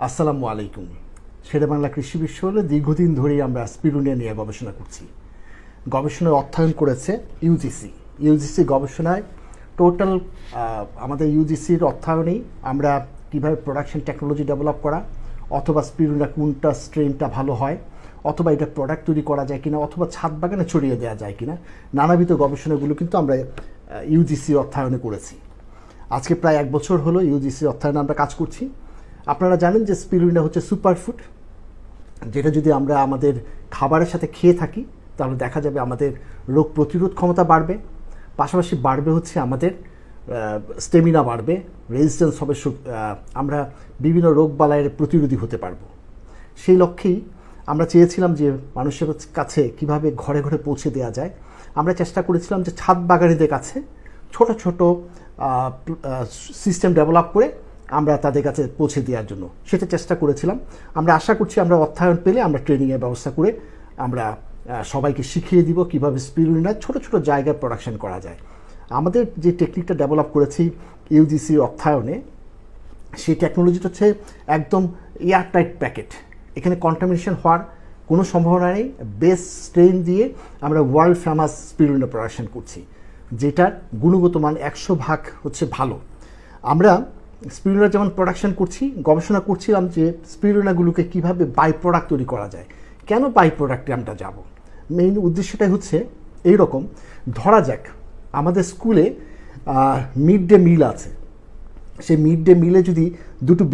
আসসালামু আলাইকুম। শেরেবাংলা কৃষি বিশ্ববিদ্যালয়ে দীর্ঘদিন ধরেই আমরা স্পিরুলিনা নিয়ে গবেষণা করছি। গবেষণায় অধ্যয়ন করেছে ইউজিসি গবেষণায় টোটাল আমাদের ইউজিসির অধ্যয়নেই আমরা কীভাবে প্রোডাকশন টেকনোলজি ডেভেলপ করা, অথবা স্পিরুলিনা কোনটা স্ট্রেনটা ভালো হয়, অথবা এটা প্রোডাক্ট তৈরি করা যায় কিনা, অথবা ছাদ বাগানে ছড়িয়ে দেওয়া যায় কিনা, নানাবিধ গবেষণাগুলো কিন্তু আমরা ইউজিসির অধ্যয়নে করেছি। আজকে প্রায় 1 বছর হলো ইউজিসির অধ্যয়নে আমরা কাজ করছি। আপনারা জানেন যে স্পিরুলিনা হচ্ছে সুপারফুড, যেটা যদি আমরা আমাদের খাবারের সাথে খেয়ে থাকি তাহলে দেখা যাবে আমাদের রোগ প্রতিরোধ ক্ষমতা বাড়বে, পাশাপাশি বাড়বে হচ্ছে আমাদের স্টেমিনা বাড়বে, রেজিস্ট্যান্স হবে, আমরা বিভিন্ন রোগ বালাইয়ের প্রতিরোধী হতে পারবো। সেই লক্ষ্যেই আমরা চেয়েছিলাম যে মানুষের কাছে কিভাবে ঘরে ঘরে পৌঁছে দেওয়া যায়। আমরা চেষ্টা করেছিলাম যে ছাদ বাগানীদের কাছে ছোট ছোট সিস্টেম ডেভেলপ করে আমরা তাদের কাছে পৌঁছে দেওয়ার জন্য সেটা চেষ্টা করেছিলাম। আমরা আশা করছি আমরা অর্থায়ন পেলে আমরা ট্রেনিংয়ের ব্যবস্থা করে আমরা সবাইকে শিখিয়ে দিব কীভাবে স্পিরুলিনা ছোট ছোট জায়গায় প্রোডাকশন করা যায়। আমাদের যে টেকনিকটা ডেভেলপ করেছি ইউজিসি অর্থায়নে, সেই টেকনোলজিটা হচ্ছে একদম এয়ারটাইট প্যাকেট। এখানে কন্টামিনেশন হওয়ার কোনো সম্ভাবনা নেই। বেস্ট স্ট্রেন দিয়ে আমরা ওয়ার্ল্ড ফেমাস স্পিরুলিনা প্রোডাকশন করছি, যেটার গুণগত মান 100% হচ্ছে ভালো। আমরা স্পিরুলিনা যেমন প্রোডাকশন করছি, গবেষণা করছিলাম যে স্পিরুলিনাগুলোকে কীভাবে বাই প্রোডাক্ট তৈরি করা যায়। কেন বাই প্রোডাক্টে আমরা যাব? মেইন উদ্দেশ্যটাই হচ্ছে এইরকম, ধরা যাক আমাদের স্কুলে মিড ডে মিল আছে, সেই মিড ডে মিলে যদি দুটো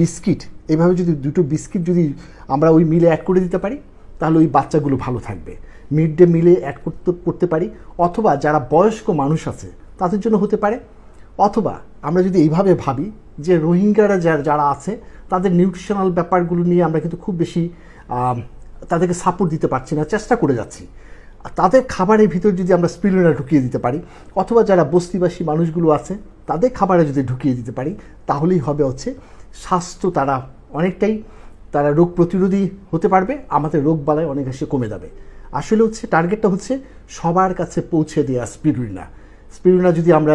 বিস্কিট যদি আমরা ওই মিলে অ্যাড করে দিতে পারি তাহলে ওই বাচ্চাগুলো ভালো থাকবে। মিড ডে মিলে অ্যাড করতে পারি, অথবা যারা বয়স্ক মানুষ আছে তাদের জন্য হতে পারে, অথবা আমরা যদি এইভাবে ভাবি যে রোহিঙ্গারা যারা আছে তাদের নিউট্রিশনাল ব্যাপারগুলো নিয়ে আমরা কিন্তু খুব বেশি তাদেরকে সাপোর্ট দিতে পারছি না, চেষ্টা করে যাচ্ছি। তাদের খাবারের ভিতর যদি আমরা স্পিরুলিনা ঢুকিয়ে দিতে পারি, অথবা যারা বস্তিবাসী মানুষগুলো আছে তাদের খাবারে যদি ঢুকিয়ে দিতে পারি, তাহলেই হবে হচ্ছে স্বাস্থ্য, অনেকটাই তারা রোগ প্রতিরোধী হতে পারবে, আমাদের রোগ বালাই অনেকাংশে কমে যাবে। আসলে হচ্ছে টার্গেটটা হচ্ছে সবার কাছে পৌঁছে দেওয়া স্পিরুলিনা যদি আমরা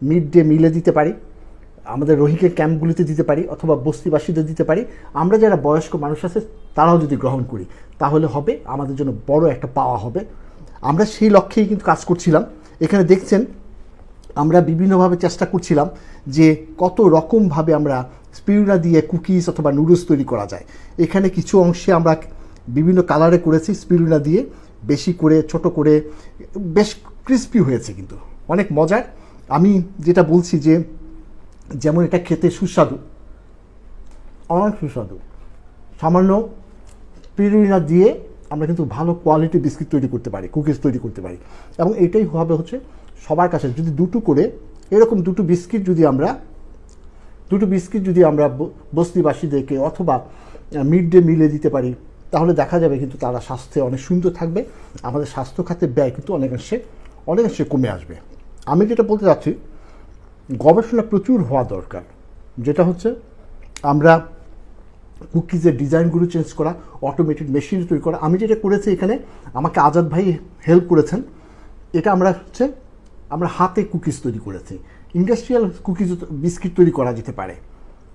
মিড ডে মিলে দিতে পারি, আমাদের রোহিঙ্গা ক্যাম্পগুলিতে দিতে পারি, অথবা বস্তিবাসীদের দিতে পারি, আমরা যারা বয়স্ক মানুষ আছে তারাও যদি গ্রহণ করি তাহলে হবে আমাদের জন্য বড় একটা পাওয়া হবে। আমরা সেই লক্ষ্যেই কিন্তু কাজ করছিলাম। এখানে দেখছেন আমরা বিভিন্নভাবে চেষ্টা করছিলাম যে কত রকমভাবে আমরা স্পিরুলিনা দিয়ে কুকিজ অথবা নুডলস তৈরি করা যায়। এখানে কিছু অংশে আমরা বিভিন্ন কালারে করেছি স্পিরুলিনা দিয়ে, বেশি করে ছোট করে, বেশ ক্রিস্পি হয়েছে, কিন্তু অনেক মজার। আমি যেটা বলছি যে যেমন এটা খেতে সুস্বাদু, অনেক সুস্বাদু। সামান্য স্পিরুলিনা দিয়ে আমরা কিন্তু ভালো কোয়ালিটি বিস্কিট তৈরি করতে পারি, কুকিজ তৈরি করতে পারি। এবং এটাই হবে হচ্ছে সবার কাছে যদি এরকম দুটো বিস্কিট যদি আমরা বস্তিবাসীদেরকে অথবা মিড ডে মিলে দিতে পারি, তাহলে দেখা যাবে কিন্তু তারা স্বাস্থ্যে অনেক সুন্দর থাকবে, আমাদের স্বাস্থ্য খাতে ব্যয় কিন্তু অনেকাংশে কমে আসবে। আমি যেটা বলতে চাচ্ছি, গবেষণা প্রচুর হওয়া দরকার, যেটা হচ্ছে আমরা কুকিজের ডিজাইনগুলো চেঞ্জ করা, অটোমেটেড মেশিন তৈরি করা। আমি যেটা করেছি এখানে, আমাকে আজাদ ভাই হেল্প করেছেন। এটা আমরা হাতে কুকিজ তৈরি করেছি। ইন্ডাস্ট্রিয়াল কুকিজ বিস্কিট তৈরি করা যেতে পারে,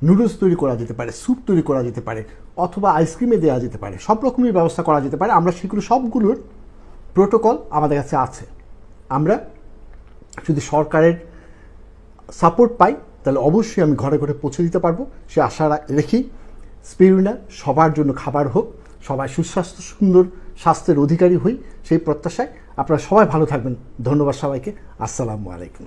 নুডলস তৈরি করা যেতে পারে, স্যুপ তৈরি করা যেতে পারে, অথবা আইসক্রিমে দেওয়া যেতে পারে, সব রকমের ব্যবস্থা করা যেতে পারে। আমরা সবগুলোর প্রোটোকল আমাদের কাছে আছে। আমরা যদি সরকারের সাপোর্ট পাই তাহলে অবশ্যই আমি ঘরে ঘরে পৌঁছে দিতে পারবো, সে আশা রেখেই স্পিরুলিনা সবার জন্য খাবার হোক, সবাই সুস্বাস্থ্য সুন্দর স্বাস্থ্যের অধিকারী হই, সেই প্রত্যাশায় আপনারা সবাই ভালো থাকবেন। ধন্যবাদ সবাইকে। আসসালামু আলাইকুম।